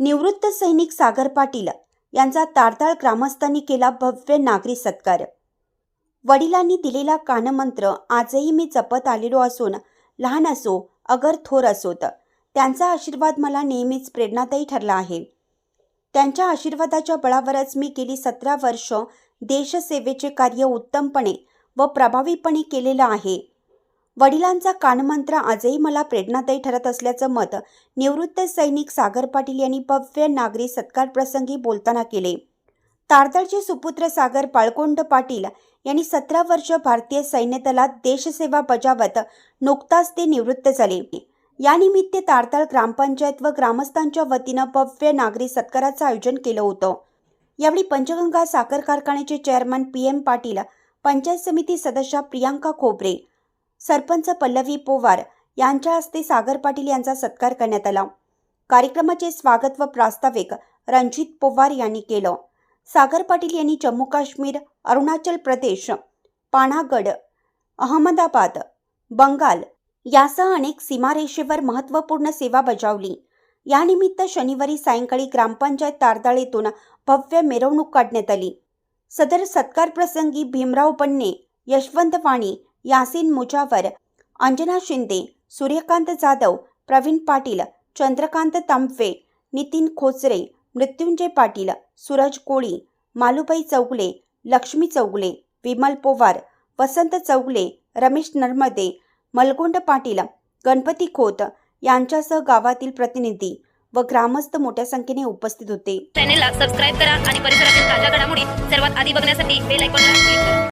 निवृत्त सैनिक सागर पाटील यांचा तारदाळ ग्रामस्थांनी केला भव्य नागरी सत्कार। वडिलांनी दिलेला कानमंत्र आजही मी जपत आलेलो असून लहान असो अगर थोर असोत त्यांचा आशीर्वाद मला नेहमीच प्रेरणादायी ठरला आहे। त्यांच्या आशीर्वादाच्या बळावरच मी गेली 17 वर्ष देशसेवेचे कार्य उत्तमपणे व प्रभावीपणे केलेले आहे। वडिलांचा कानमंत्र आजही मला प्रेरणादायी ठरत असल्याचं मत निवृत्त सैनिक सागर पाटील यांनी भव्य नागरी सत्कार प्रसंगी बोलताना केले। तारदाळचे सुपुत्र सागर बाळकोंड पाटील यांनी 17 वर्ष भारतीय सैन्य दलात देशसेवा बजावत नुकताच ते निवृत्त झाले। यानिमित्त तारदाळ ग्रामपंचायत व ग्रामस्थांच्या वतीनं भव्य नागरी सत्काराचं आयोजन केलं होतं। यावेळी पंचगंगा साखर कारखान्याचे चेअरमन PM पाटील, पंचायत समिती सदस्य प्रियांका खोबरे, सरपंच पल्लवी पोवार यांच्या हस्ते सागर पाटील यांचा सत्कार करण्यात आला। कार्यक्रमाचे स्वागत व प्रास्ताविक रणजित पोवार यांनी केलं। सागर पाटील यांनी जम्मू काश्मीर, अरुणाचल प्रदेश, पानागड, अहमदाबाद, बंगाल यासह अनेक सीमारेषेवर महत्त्वपूर्ण सेवा बजावली। यानिमित्त शनिवारी सायंकाळी ग्रामपंचायत तारदाळ येथून भव्य मिरवणूक काढण्यात आली। सदर सत्कार प्रसंगी भीमराव बन्ने, यशवंत वाणी, यासीन मुजावर, अंजना शिंदे, सूर्यकांत जाधव, प्रवीण पाटील, चंद्रकांत तांबवे, नितीन खोचरे, मृत्युंजय पाटील, सूरज कोळी, मालुबाई चौगले, लक्ष्मी चौगले, विमल पोवार, वसंत चौगले, रमेश नर्मदे, मलगोंड पाटील, गणपती खोत यांच्यासह गावातील प्रतिनिधी व ग्रामस्थ मोठ्या संख्येने उपस्थित होते। चॅनलला सबस्क्राइब करा आणि परिसरातील ताज्या घडामोडी सर्वात आधी बघण्यासाठी बेल आयकॉनला क्लिक करा।